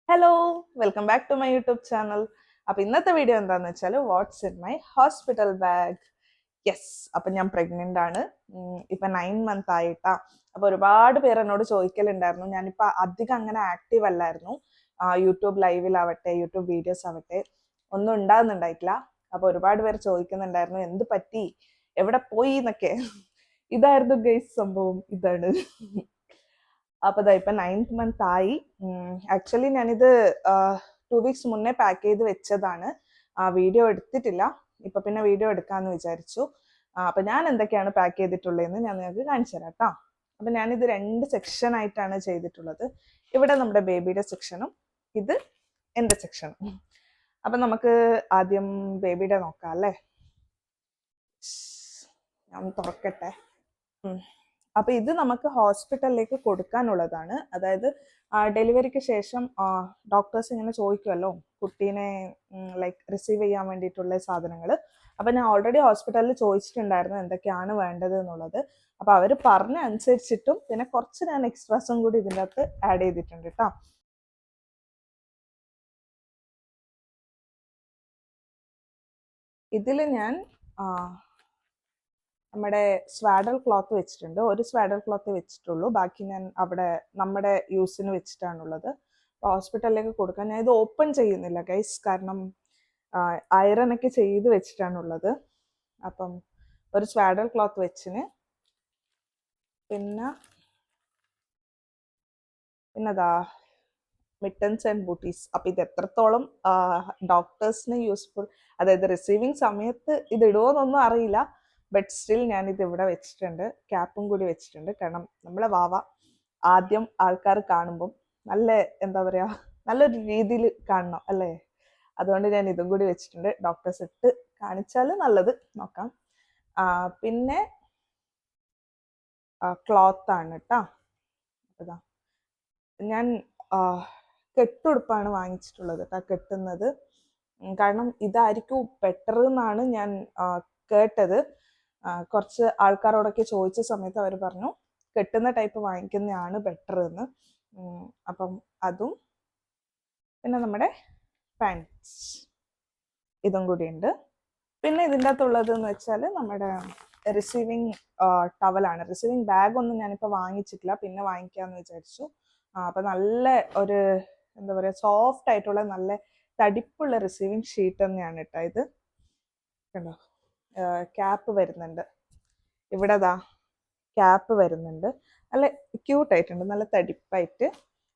Hello, welcome back to my YouTube channel. അപ്പൊ ഇന്നത്തെ video എന്താന്ന് വെച്ചാൽ what's in my hospital bag. Yes, അപ്പൊ ഞാൻ പ്രഗ്നന്റ് ആണ്. ഇപ്പൊ 9 മന്ത് ആയിട്ടാ. അപ്പൊ ഒരുപാട് പേര് എന്നോട് ചോദിക്കലുണ്ടായിരുന്നു. ഞാനിപ്പോ അധികം അങ്ങനെ ആക്റ്റീവ് അല്ലായിരുന്നു. യൂട്യൂബ് ലൈവിലാവട്ടെ, യൂട്യൂബ് വീഡിയോസ് ആവട്ടെ, ഒന്നും ഉണ്ടാകുന്നുണ്ടായിട്ടില്ല. അപ്പൊ ഒരുപാട് പേര് ചോദിക്കുന്നുണ്ടായിരുന്നു എന്ത് പറ്റി, എവിടെ പോയി എന്നൊക്കെ. ഇതായിരുന്നു ഗൈസ് സംഭവം. ഇതാണ്. അപ്പൊ ദാ ഇപ്പൊ 9th മന്ത് ആയി. ആക്ച്വലി ഞാനിത് 2 വീക്സ് മുന്നേ പാക്ക് ചെയ്ത് വെച്ചതാണ്. വീഡിയോ എടുത്തിട്ടില്ല. ഇപ്പൊ പിന്നെ വീഡിയോ എടുക്കാന്ന് വിചാരിച്ചു. അപ്പൊ ഞാൻ എന്തൊക്കെയാണ് പാക്ക് ചെയ്തിട്ടുള്ളതെന്ന് ഞാൻ നിങ്ങൾക്ക് കാണിച്ചു തരാം കേട്ടോ. അപ്പൊ ഞാനിത് 2 സെക്ഷൻ ആയിട്ടാണ് ചെയ്തിട്ടുള്ളത്. ഇവിടെ നമ്മുടെ ബേബിയുടെ സെക്ഷനും ഇത് എന്റെ സെക്ഷനും. അപ്പൊ നമുക്ക് ആദ്യം ബേബിയുടെ നോക്കാം അല്ലേ. ഞാൻ തുറക്കട്ടെ. അപ്പൊ ഇത് നമുക്ക് ഹോസ്പിറ്റലിലേക്ക് കൊടുക്കാനുള്ളതാണ്. അതായത് ഡെലിവറിക്ക് ശേഷം ഡോക്ടേഴ്സ് ഇങ്ങനെ ചോദിക്കുമല്ലോ കുട്ടീനെ ലൈക്ക് റിസീവ് ചെയ്യാൻ വേണ്ടിയിട്ടുള്ള സാധനങ്ങൾ. അപ്പൊ ഞാൻ ഓൾറെഡി ഹോസ്പിറ്റലിൽ ചോദിച്ചിട്ടുണ്ടായിരുന്നു എന്തൊക്കെയാണ് വേണ്ടത് എന്നുള്ളത്. അപ്പൊ അവർ പറഞ്ഞ അനുസരിച്ചിട്ടും പിന്നെ കുറച്ച് ഞാൻ എക്സ്ട്രാസും കൂടി ഇതിൻ്റെ അകത്ത് ആഡ് ചെയ്തിട്ടുണ്ട് കേട്ടോ. ഇതിൽ ഞാൻ നമ്മുടെ സ്വാഡൽ ക്ലോത്ത് വെച്ചിട്ടുണ്ട്. ഒരു സ്വാഡൽ ക്ലോത്ത് വെച്ചിട്ടുള്ളൂ. ബാക്കി ഞാൻ അവിടെ നമ്മുടെ യൂസിന് വെച്ചിട്ടാണുള്ളത്. ഹോസ്പിറ്റലിലേക്ക് കൊടുക്കാൻ ഞാൻ ഇത് ഓപ്പൺ ചെയ്യുന്നില്ല ഗൈസ്, കാരണം അയറൺ ഒക്കെ ചെയ്ത് വെച്ചിട്ടാണുള്ളത്. അപ്പം ഒരു സ്വാഡൽ ക്ലോത്ത് വെച്ചിന്. പിന്നെതാ മിട്ടൻസ് ആൻഡ് ബൂട്ടീസ്. അപ്പം ഇത് എത്രത്തോളം ഡോക്ടേഴ്സിന് യൂസ്ഫുൾ, അതായത് റിസീവിങ് സമയത്ത് ഇത് ഇടുമോന്നൊന്നും അറിയില്ല. ബട്ട് സ്റ്റിൽ ഞാനിത് ഇവിടെ വെച്ചിട്ടുണ്ട്. ക്യാപ്പും കൂടി വെച്ചിട്ടുണ്ട്. കാരണം നമ്മളെ വാവ ആദ്യം ആൾക്കാർ കാണുമ്പം നല്ല എന്താ പറയുക, നല്ലൊരു രീതിയിൽ കാണണം അല്ലേ. അതുകൊണ്ട് ഞാൻ ഇതും കൂടി വെച്ചിട്ടുണ്ട്. ഡോക്ടേഴ്സ് ഇട്ട് കാണിച്ചാൽ നല്ലത്. നോക്കാം. പിന്നെ ക്ലോത്ത് ആണ് കേട്ടോ. അതാ ഞാൻ കെട്ടുടുപ്പാണ് വാങ്ങിച്ചിട്ടുള്ളത് കേട്ടോ. കെട്ടുന്നത് കാരണം ഇതായിരിക്കും ബെറ്റർ എന്നാണ് ഞാൻ കേട്ടത്. കുറച്ച് ആൾക്കാരോടൊക്കെ ചോദിച്ച സമയത്ത് അവർ പറഞ്ഞു കെട്ടുന്ന ടൈപ്പ് വാങ്ങിക്കുന്നതാണ് ബെറ്റർ എന്ന്. അപ്പം അതും പിന്നെ നമ്മുടെ പാൻസ് ഇതും കൂടി ഉണ്ട്. പിന്നെ ഇതിൻ്റെ അകത്തുള്ളത് എന്ന് വെച്ചാൽ നമ്മുടെ റിസീവിങ് ടവലാണ്. റിസീവിങ് ബാഗ് ഒന്നും ഞാനിപ്പോൾ വാങ്ങിച്ചിട്ടില്ല, പിന്നെ വാങ്ങിക്കാമെന്ന് വിചാരിച്ചു. അപ്പം നല്ല ഒരു എന്താ പറയുക, സോഫ്റ്റ് ആയിട്ടുള്ള നല്ല തടിപ്പുള്ള റിസീവിങ് ഷീറ്റ് തന്നെയാണ് കേട്ടോ ഇത്. കണ്ടോ, ക്യാപ്പ് വരുന്നുണ്ട് ഇവിടെ. ക്യാപ്പ് വരുന്നുണ്ട്. നല്ല ക്യൂട്ടായിട്ടുണ്ട്, നല്ല തടിപ്പായിട്ട്.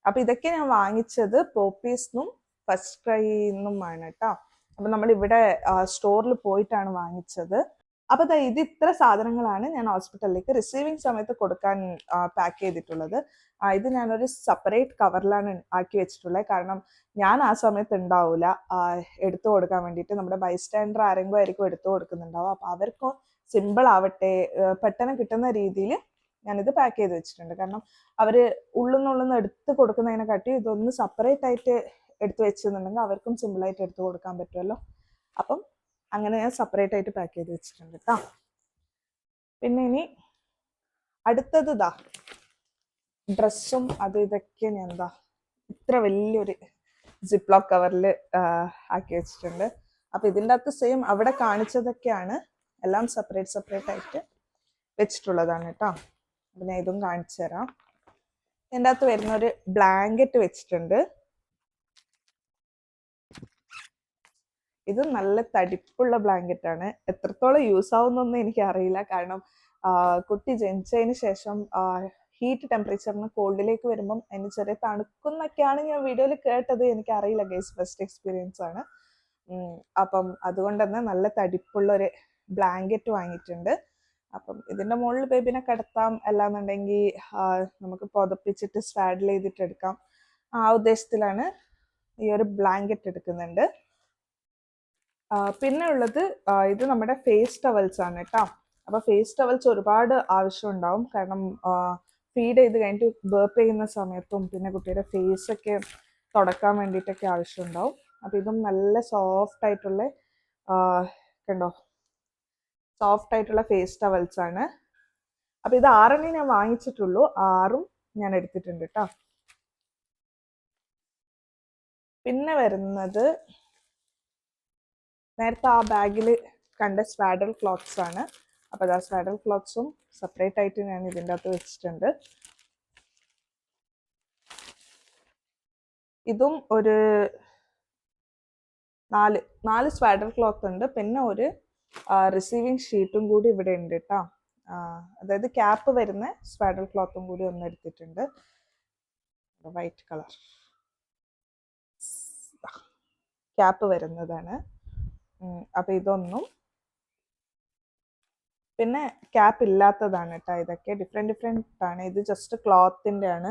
അപ്പം ഇതൊക്കെ ഞാൻ വാങ്ങിച്ചത് പോപ്പീസ്ന്നും ഫസ്റ്റ് ക്രൈന്നുമാണ് കേട്ടോ. അപ്പം നമ്മളിവിടെ സ്റ്റോറിൽ പോയിട്ടാണ് വാങ്ങിച്ചത്. അപ്പൊ ഇത് ഇത്ര സാധനങ്ങളാണ് ഞാൻ ഹോസ്പിറ്റലിലേക്ക് റിസീവിങ് സമയത്ത് കൊടുക്കാൻ പാക്ക് ചെയ്തിട്ടുള്ളത്. ഇത് ഞാനൊരു സെപ്പറേറ്റ് കവറിലാണ് ആക്കി വെച്ചിട്ടുള്ളത്. കാരണം ഞാൻ ആ സമയത്ത് ഉണ്ടാവില്ല എടുത്തു കൊടുക്കാൻ വേണ്ടിയിട്ട്. നമ്മുടെ ബൈസ്റ്റാൻഡർ ആരെങ്കിലും ആയിരിക്കും എടുത്തു കൊടുക്കുന്നുണ്ടാവും. അപ്പൊ അവർക്ക് സിമ്പിൾ ആവട്ടെ, പെട്ടെന്ന് കിട്ടുന്ന രീതിയിൽ ഞാനിത് പാക്ക് ചെയ്ത് വെച്ചിട്ടുണ്ട്. കാരണം അവര് ഉള്ളുന്നുള്ളുന്ന് എടുത്ത് കൊടുക്കുന്നതിനെക്കാട്ടി ഇതൊന്ന് സെപ്പറേറ്റ് ആയിട്ട് എടുത്തു വെച്ചെന്നുണ്ടെങ്കിൽ അവർക്കും സിമ്പിളായിട്ട് എടുത്തു കൊടുക്കാൻ പറ്റുമല്ലോ. അപ്പം അങ്ങനെ ഞാൻ സെപ്പറേറ്റ് ആയിട്ട് പാക്ക് ചെയ്ത് വെച്ചിട്ടുണ്ട് കേട്ടോ. പിന്നെ ഇനി അടുത്തത് ഡ്രസ്സും അത് ഇതൊക്കെ ഞാൻ ഇത്ര വലിയൊരു സിപ്പ് ലോക്ക് കവറിൽ ആക്കി വെച്ചിട്ടുണ്ട്. അപ്പൊ ഇതിൻ്റെ അകത്ത് സെയിം അവിടെ കാണിച്ചതൊക്കെയാണ്. എല്ലാം സെപ്പറേറ്റ് ആയിട്ട് വെച്ചിട്ടുള്ളതാണ് കേട്ടോ. അപ്പൊ ഞാൻ ഇതും കാണിച്ചു തരാം. ഇതിൻ്റെ അകത്ത് വരുന്ന ഒരു ബ്ലാങ്കറ്റ് വെച്ചിട്ടുണ്ട്. ഇത് നല്ല തടിപ്പുള്ള ബ്ലാങ്കറ്റ് ആണ്. എത്രത്തോളം യൂസ് ആവുന്നൊന്നും എനിക്ക് അറിയില്ല. കാരണം കുട്ടി ജനിച്ചതിന് ശേഷം ഹീറ്റ് ടെമ്പറേച്ചറിന് കോൾഡിലേക്ക് വരുമ്പം അതിന് ചെറിയ തണുക്കുന്നൊക്കെയാണ് ഞാൻ വീഡിയോയിൽ കേട്ടത്. എനിക്ക് അറിയില്ല ഗൈസ്, ഫസ്റ്റ് എക്സ്പീരിയൻസ് ആണ്. അപ്പം അതുകൊണ്ട് തന്നെ നല്ല തടിപ്പുള്ള ഒരു ബ്ലാങ്കറ്റ് വാങ്ങിയിട്ടുണ്ട്. അപ്പം ഇതിന്റെ മുകളിൽ ബേബിനെ കിടത്താം, അല്ലാന്നുണ്ടെങ്കിൽ നമുക്ക് പുതപ്പിച്ചിട്ട് സ്വാഡിൽ ചെയ്തിട്ട് എടുക്കാം. ആ ഉദ്ദേശത്തിലാണ് ഈ ഒരു ബ്ലാങ്കറ്റ് എടുക്കുന്നുണ്ട്. പിന്നെ ഉള്ളത് ഇത് നമ്മുടെ ഫേസ് ടവൽസ് ആണ് കേട്ടോ. അപ്പൊ ഫേസ് ടവൽസ് ഒരുപാട് ആവശ്യം ഉണ്ടാവും. കാരണം ഫീഡ് ചെയ്ത് കഴിഞ്ഞിട്ട് ബേർപ്പ് ചെയ്യുന്ന സമയത്തും പിന്നെ കുട്ടിയുടെ ഫേസ് ഒക്കെ തുടക്കാൻ വേണ്ടിയിട്ടൊക്കെ ആവശ്യം ഉണ്ടാവും. അപ്പൊ ഇതും നല്ല സോഫ്റ്റ് ആയിട്ടുള്ള കണ്ടോ, സോഫ്റ്റ് ആയിട്ടുള്ള ഫേസ് ടവൽസ് ആണ്. അപ്പൊ ഇത് 6 ഞാൻ വാങ്ങിച്ചിട്ടുള്ളൂ. 6 ഞാൻ എടുത്തിട്ടുണ്ട് കേട്ടോ. പിന്നെ വരുന്നത് നേരത്തെ ആ ബാഗിൽ കണ്ട സ്വാഡൽ ക്ലോത്ത്സ് ആണ്. അപ്പോൾ ആ സ്വാഡൽ ക്ലോത്ത്സും സെപ്പറേറ്റ് ആയിട്ട് ഞാൻ ഇതിൻ്റെ അകത്ത് വെച്ചിട്ടുണ്ട്. ഇതും ഒരു 4 സ്വാഡൽ ക്ലോത്ത് ഉണ്ട്. പിന്നെ ഒരു റിസീവിങ് ഷീറ്റും കൂടി ഇവിടെ ഉണ്ട് കേട്ടോ. അതായത് ക്യാപ്പ് വരുന്ന സ്വാഡൽ ക്ലോത്തും കൂടി ഒന്ന് എടുത്തിട്ടുണ്ട്, വൈറ്റ് കളർ ക്യാപ്പ് വരുന്നതാണ്. അപ്പം ഇതൊന്നും, പിന്നെ ക്യാപ്പ് ഇല്ലാത്തതാണ് കേട്ടോ. ഇതൊക്കെ ഡിഫറെൻറ്റ് ആണ്. ഇത് ജസ്റ്റ് ക്ലോത്തിൻ്റെ ആണ്.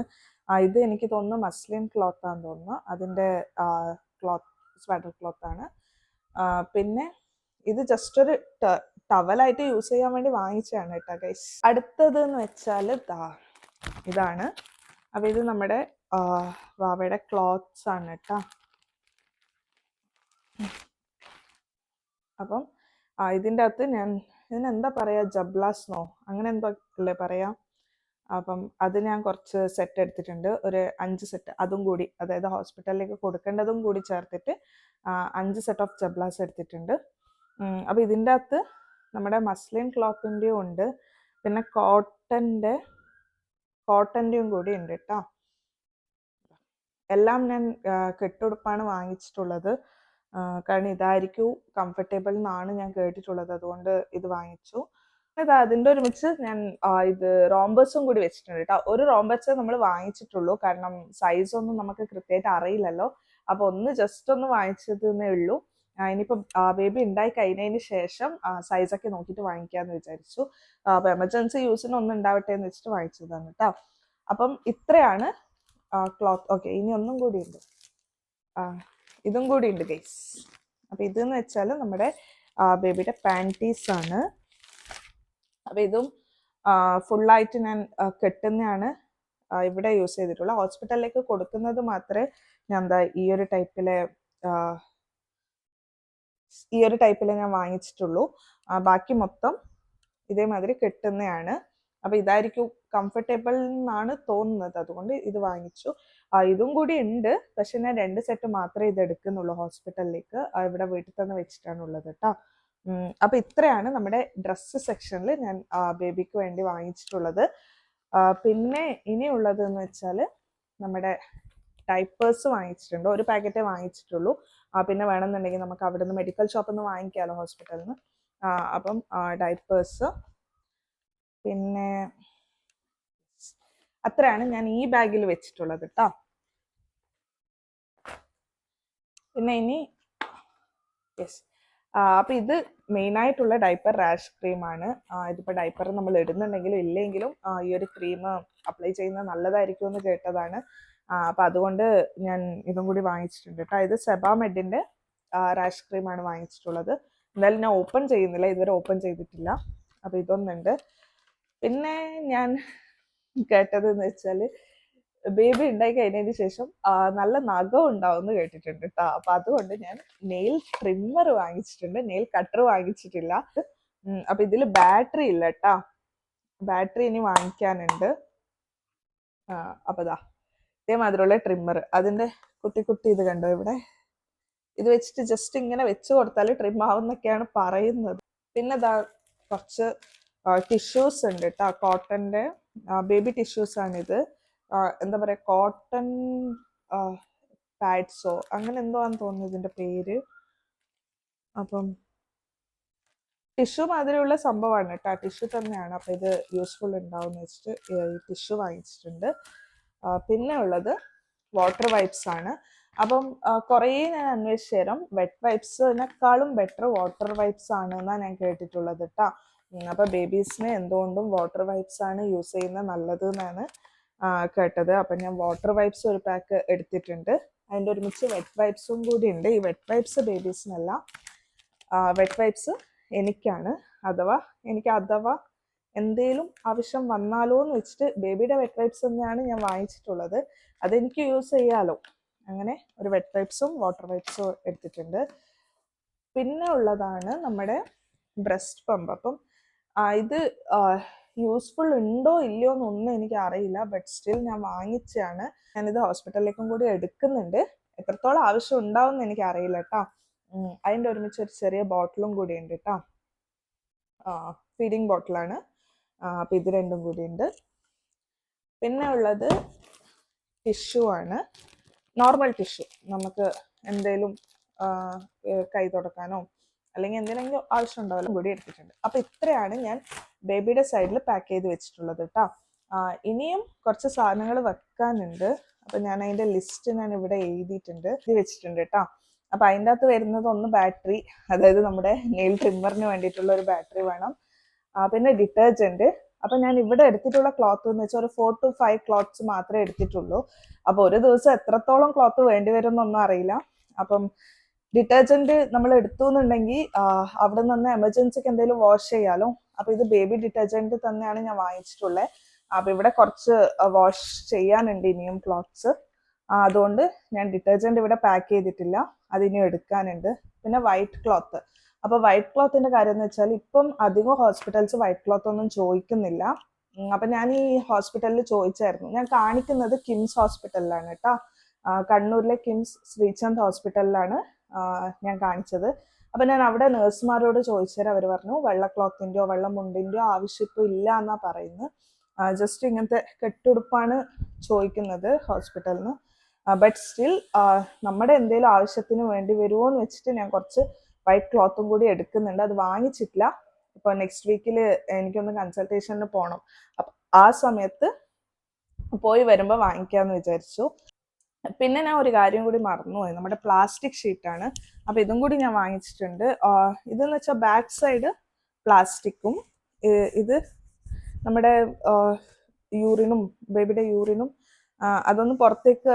ഇത് എനിക്ക് തോന്നുന്നു മസ്ലിൻ ക്ലോത്ത് ആണെന്ന് തോന്നുന്നു. അതിൻ്റെ ക്ലോത്ത് സ്വാഡൽ ക്ലോത്ത് ആണ്. പിന്നെ ഇത് ജസ്റ്റ് ഒരു ടവലായിട്ട് യൂസ് ചെയ്യാൻ വേണ്ടി വാങ്ങിച്ചതാണ് കേട്ടോ ഗൈസ്. അടുത്തത് എന്ന് വെച്ചാൽ ഇതാണ്. അപ്പോൾ ഇത് നമ്മുടെ വാവയുടെ ക്ലോത്ത്സ് ആണ് കേട്ടോ. അപ്പം ഇതിൻ്റെ അകത്ത് ഞാൻ ഇതിനെന്താ പറയുക, ജബ്ലാസ്നോ അങ്ങനെ എന്തോ അല്ലേ പറയാം. അപ്പം അത് ഞാൻ കുറച്ച് സെറ്റ് എടുത്തിട്ടുണ്ട്, ഒരു 5 സെറ്റ്. അതും കൂടി, അതായത് ഹോസ്പിറ്റലിലേക്ക് കൊടുക്കേണ്ടതും കൂടി ചേർത്തിട്ട് 5 സെറ്റ് ഓഫ് ജബ്ലാസ് എടുത്തിട്ടുണ്ട്. അപ്പോൾ ഇതിൻ്റെ അകത്ത് നമ്മുടെ മസ്ലിൻ ക്ലോത്തിൻ്റെയും ഉണ്ട്, പിന്നെ കോട്ടൻ്റെയും കൂടി ഉണ്ട് കേട്ടോ. എല്ലാം ഞാൻ കെട്ടുടുപ്പാണ് വാങ്ങിച്ചിട്ടുള്ളത്, കാരണം ഇതായിരിക്കും കംഫർട്ടബിൾ എന്നാണ് ഞാൻ കേട്ടിട്ടുള്ളത്. അതുകൊണ്ട് ഇത് വാങ്ങിച്ചു. അതിൻ്റെ ഒരുമിച്ച് ഞാൻ ഇത് റോംബസും കൂടി വെച്ചിട്ടുണ്ട് കേട്ടോ. ഒരു റോംബസ് നമ്മൾ വാങ്ങിച്ചിട്ടുള്ളൂ, കാരണം സൈസ് ഒന്നും നമുക്ക് കൃത്യമായിട്ട് അറിയില്ലല്ലോ. അപ്പോൾ ഒന്ന് ജസ്റ്റ് ഒന്ന് വാങ്ങിച്ചതെന്നേ ഉള്ളൂ. ഇനിയിപ്പോൾ ബേബി ഉണ്ടായി കഴിഞ്ഞതിന് ശേഷം സൈസൊക്കെ നോക്കിയിട്ട് വാങ്ങിക്കാമെന്ന് വിചാരിച്ചു. അപ്പോൾ എമർജൻസി യൂസിന് ഒന്നും ഉണ്ടാവട്ടെ എന്ന് വെച്ചിട്ട് വാങ്ങിച്ചതാണ് കേട്ടോ. അപ്പം ഇത്രയാണ് ക്ലോത്ത്. ഓക്കെ, ഇനി ഒന്നും കൂടി ഉണ്ട്, ഇതും കൂടി ഉണ്ട് ഗൈസ്. അപ്പം ഇതെന്ന് വെച്ചാൽ നമ്മുടെ ബേബിയുടെ പാൻറ്റീസ് ആണ്. അപ്പം ഇതും ഫുള്ളായിട്ട് ഞാൻ കെട്ടുന്നതാണ് ഇവിടെ യൂസ് ചെയ്തിട്ടുള്ളത്. ഹോസ്പിറ്റലിലേക്ക് കൊടുക്കുന്നത് മാത്രമേ ഞാൻ ഈ ഒരു ടൈപ്പിലെ ഞാൻ വാങ്ങിച്ചിട്ടുള്ളൂ. ബാക്കി മൊത്തം ഇതേമാതിരി കെട്ടുന്നതാണ്. അപ്പോൾ ഇതായിരിക്കും കംഫർട്ടബിൾ എന്നാണ് തോന്നുന്നത്, അതുകൊണ്ട് ഇത് വാങ്ങിച്ചു. ഇതും കൂടി ഉണ്ട്, പക്ഷെ ഞാൻ 2 സെറ്റ് മാത്രമേ ഇത് എടുക്കുന്നുള്ളൂ ഹോസ്പിറ്റലിലേക്ക്. ഇവിടെ വീട്ടിൽ തന്നെ വെച്ചിട്ടാണുള്ളത് കേട്ടോ. അപ്പോൾ ഇത്രയാണ് നമ്മുടെ ഡ്രസ്സ് സെക്ഷനിൽ ഞാൻ ബേബിക്ക് വേണ്ടി വാങ്ങിച്ചിട്ടുള്ളത്. പിന്നെ ഇനിയുള്ളത് എന്ന് വെച്ചാൽ നമ്മുടെ ഡൈപ്പേഴ്സ് വാങ്ങിച്ചിട്ടുണ്ട്. ഒരു പാക്കറ്റേ വാങ്ങിച്ചിട്ടുള്ളൂ. പിന്നെ വേണമെന്നുണ്ടെങ്കിൽ നമുക്ക് അവിടെ നിന്ന് മെഡിക്കൽ ഷോപ്പിൽ നിന്ന് വാങ്ങിക്കാമല്ലോ, ഹോസ്പിറ്റലിൽ നിന്ന്. അപ്പം ഡൈപ്പേഴ്സ്, പിന്നെ അത്രയാണ് ഞാൻ ഈ ബാഗിൽ വെച്ചിട്ടുള്ളത് കേട്ടോ. പിന്നെ ഇനി അപ്പം ഇത് മെയിനായിട്ടുള്ള ഡൈപ്പർ റാഷ് ക്രീമാണ്. ഇതിപ്പോൾ ഡൈപ്പർ നമ്മൾ ഇടുന്നുണ്ടെങ്കിലും ഇല്ലെങ്കിലും ഈ ഒരു ക്രീം അപ്ലൈ ചെയ്യുന്നത് നല്ലതായിരിക്കും എന്ന് കേട്ടതാണ്. അപ്പം അതുകൊണ്ട് ഞാൻ ഇതും കൂടി വാങ്ങിച്ചിട്ടുണ്ട് കേട്ടോ. ഇത് സെബാമെഡിൻ്റെ റാഷ് ക്രീമാണ് വാങ്ങിച്ചിട്ടുള്ളത്. എന്തായാലും ഞാൻ ഓപ്പൺ ചെയ്യുന്നില്ല, ഇതുവരെ ഓപ്പൺ ചെയ്തിട്ടില്ല. അപ്പം ഇതൊന്നുണ്ട്. പിന്നെ ഞാൻ കേട്ടത് എന്ന് വെച്ചാൽ ബേബി ഉണ്ടായി കഴിഞ്ഞതിന് ശേഷം നല്ല നഖം ഉണ്ടാവും എന്ന് കേട്ടിട്ടുണ്ട് കേട്ടോ. അപ്പം അതുകൊണ്ട് ഞാൻ നെയിൽ ട്രിമ്മർ വാങ്ങിച്ചിട്ടുണ്ട്, നെയിൽ കട്ടർ വാങ്ങിച്ചിട്ടില്ല. അപ്പം ഇതിൽ ബാറ്ററി ഇല്ല കേട്ടോ, ബാറ്ററി ഇനി വാങ്ങിക്കാനുണ്ട്. അപ്പം ഇതേമാതിരിയുള്ള ട്രിമ്മർ, അതിൻ്റെ കുട്ടി ഇത് കണ്ടോ ഇവിടെ, ഇത് വെച്ചിട്ട് ജസ്റ്റ് ഇങ്ങനെ വെച്ച് കൊടുത്താൽ ട്രിം ആവുന്നൊക്കെയാണ് പറയുന്നത്. പിന്നെ കുറച്ച് ടിഷ്യൂസ് ഉണ്ട് കേട്ടോ, കോട്ടൻ്റെ ബേബി ടിഷ്യൂസാണിത്. എന്താ പറയുക, കോട്ടൺ പാഡ്സോ അങ്ങനെ എന്തോ ആണെന്ന് തോന്നുന്നു ഇതിൻ്റെ പേര്. അപ്പം ടിഷ്യൂ മാതിരിയുള്ള സംഭവമാണ് കേട്ടോ, ടിഷ്യൂ തന്നെയാണ്. അപ്പം ഇത് യൂസ്ഫുൾ ഉണ്ടാവും എന്ന് വെച്ചിട്ട് ഈ ടിഷ്യൂ വാങ്ങിച്ചിട്ടുണ്ട്. പിന്നെ ഉള്ളത് വാട്ടർ വൈപ്സ് ആണ്. അപ്പം കുറേ ഞാൻ അന്വേഷിച്ച് തരാം, വെറ്റ് വൈപ്സിനേക്കാളും ബെറ്റർ വാട്ടർ വൈപ്സ് ആണ് എന്നാണ് ഞാൻ കേട്ടിട്ടുള്ളത് കേട്ടോ. അപ്പം ബേബീസിന് എന്തുകൊണ്ടും വാട്ടർ വൈപ്സ് ആണ് യൂസ് ചെയ്യുന്നത് നല്ലത് എന്നാണ് കേട്ടത്. അപ്പം ഞാൻ വാട്ടർ വൈപ്സ് ഒരു പാക്ക് എടുത്തിട്ടുണ്ട്. അതിൻ്റെ ഒരുമിച്ച് വെറ്റ് വൈപ്സും കൂടി ഉണ്ട്. ഈ വെറ്റ് വൈപ്സ് ബേബീസിനല്ല, വെറ്റ് വൈപ്സ് എനിക്കാണ്. അഥവാ എന്തേലും ആവശ്യം വന്നാലോ എന്ന് വെച്ചിട്ട് ബേബിയുടെ വെറ്റ് വൈപ്സ് തന്നെയാണ് ഞാൻ വാങ്ങിച്ചിട്ടുള്ളത്. അതെനിക്ക് യൂസ് ചെയ്യാലോ, അങ്ങനെ ഒരു വെറ്റ് വൈപ്സും വാട്ടർ വൈപ്സും എടുത്തിട്ടുണ്ട്. പിന്നെ ഉള്ളതാണ് നമ്മുടെ ബ്രസ്റ്റ് പമ്പ്. അപ്പം ഇത് യൂസ്ഫുൾ ഉണ്ടോ ഇല്ലയോ എന്നൊന്നും എനിക്ക് അറിയില്ല, ബട്ട് സ്റ്റിൽ ഞാൻ വാങ്ങിച്ചാണ്. ഞാനിത് ഹോസ്പിറ്റലിലേക്കും കൂടി എടുക്കുന്നുണ്ട്. എത്രത്തോളം ആവശ്യം ഉണ്ടാവും എന്ന് എനിക്ക് അറിയില്ല കേട്ടോ. അതിൻ്റെ ഒരുമിച്ച് ഒരു ചെറിയ ബോട്ടിലും കൂടി ഉണ്ട് കേട്ടോ. ഫീഡിങ് ബോട്ടിലാണ്. അപ്പം ഇത് രണ്ടും കൂടി ഉണ്ട്. പിന്നെ ഉള്ളത് ടിഷ്യൂ ആണ്. നോർമൽ ടിഷ്യൂ, നമുക്ക് എന്തെങ്കിലും കൈ തുടക്കാനോ അല്ലെങ്കിൽ എന്തെങ്കിലും ആവശ്യം ഉണ്ടാവല്ലോ കൂടി എടുത്തിട്ടുണ്ട്. അപ്പം ഇത്രയാണ് ഞാൻ ബേബിയുടെ സൈഡിൽ പാക്ക് ചെയ്ത് വെച്ചിട്ടുള്ളത് കേട്ടോ. ഇനിയും കുറച്ച് സാധനങ്ങൾ വെക്കാനുണ്ട്. അപ്പം ഞാൻ അതിൻ്റെ ലിസ്റ്റ് ഞാൻ ഇവിടെ എഴുതിയിട്ടുണ്ട്, എഴുതി വെച്ചിട്ടുണ്ട് കേട്ടോ. അപ്പം അതിൻ്റെ അകത്ത് വരുന്നത് ഒന്ന് ബാറ്ററി, അതായത് നമ്മുടെ നെയിൽ ട്രിമ്മറിന് വേണ്ടിയിട്ടുള്ള ഒരു ബാറ്ററി വേണം. പിന്നെ ഡിറ്റർജൻറ്റ്. അപ്പം ഞാൻ ഇവിടെ എടുത്തിട്ടുള്ള ക്ലോത്ത് എന്ന് വെച്ചാൽ ഒരു 4 to 5 ക്ലോത്ത്സ് മാത്രമേ എടുത്തിട്ടുള്ളൂ. അപ്പോൾ ഒരു ദിവസം എത്രത്തോളം ക്ലോത്ത് വേണ്ടി വരും എന്നൊന്നും അറിയില്ല. അപ്പം ഡിറ്റർജൻറ്റ് നമ്മൾ എടുത്തു എന്നുണ്ടെങ്കിൽ അവിടെ നിന്ന് എമർജൻസിക്ക് എന്തെങ്കിലും വാഷ് ചെയ്യാലോ. അപ്പോൾ ഇത് ബേബി ഡിറ്റർജൻറ്റ് തന്നെയാണ് ഞാൻ വാങ്ങിച്ചിട്ടുള്ളത്. അപ്പോൾ ഇവിടെ കുറച്ച് വാഷ് ചെയ്യാനുണ്ട് ഇനിയും ക്ലോത്ത്സ്. അതുകൊണ്ട് ഞാൻ ഡിറ്റർജൻറ്റ് ഇവിടെ പാക്ക് ചെയ്തിട്ടില്ല, അതിനി എടുക്കാനുണ്ട്. പിന്നെ വൈറ്റ് ക്ലോത്ത്. അപ്പോൾ വൈറ്റ് ക്ലോത്തിൻ്റെ കാര്യം എന്ന് വെച്ചാൽ ഇപ്പം അധികം ഹോസ്പിറ്റൽസ് വൈറ്റ് ക്ലോത്ത് ഒന്നും ചോദിക്കുന്നില്ല. അപ്പം ഞാൻ ഈ ഹോസ്പിറ്റലിൽ ചോദിച്ചായിരുന്നു. ഞാൻ കാണിക്കുന്നത് കിംസ് ഹോസ്പിറ്റലിലാണ് കേട്ടോ. കണ്ണൂരിലെ കിംസ് ശ്രീചന്ദ് ഹോസ്പിറ്റലിലാണ് ഞാൻ കാണിച്ചത്. അപ്പം ഞാൻ അവിടെ നേഴ്സുമാരോട് ചോദിച്ചാൽ അവർ പറഞ്ഞു വെള്ള ക്ലോത്തിൻ്റെയോ വെള്ള മുണ്ടിൻ്റെയോ ആവശ്യം ഇപ്പോൾ ഇല്ല എന്നാണ് പറയുന്നത്. ജസ്റ്റ് ഇങ്ങനത്തെ കെട്ടുടുപ്പാണ് ചോദിക്കുന്നത് ഹോസ്പിറ്റലിൽ നിന്ന്. ബട്ട് സ്റ്റിൽ നമ്മുടെ എന്തെങ്കിലും ആവശ്യത്തിന് വേണ്ടി വരുമോ എന്ന് വെച്ചിട്ട് ഞാൻ കുറച്ച് വൈറ്റ് ക്ലോത്തും കൂടി എടുക്കുന്നുണ്ട്. അത് വാങ്ങിച്ചിട്ടില്ല. ഇപ്പോൾ നെക്സ്റ്റ് വീക്കിൽ എനിക്കൊന്ന് കൺസൾട്ടേഷന് പോകണം. അപ്പം ആ സമയത്ത് പോയി വരുമ്പോൾ വാങ്ങിക്കാമെന്ന് വിചാരിച്ചു. പിന്നെ ഞാൻ ഒരു കാര്യം കൂടി മറന്നുപോയി, നമ്മുടെ പ്ലാസ്റ്റിക് ഷീറ്റാണ്. അപ്പം ഇതും കൂടി ഞാൻ വാങ്ങിച്ചിട്ടുണ്ട്. ഇതെന്ന് വെച്ചാൽ ബാക്ക് സൈഡ് പ്ലാസ്റ്റിക്കും ഇത് നമ്മുടെ യൂറിനും ബേബിയുടെ യൂറിനും അതൊന്ന് പുറത്തേക്ക്,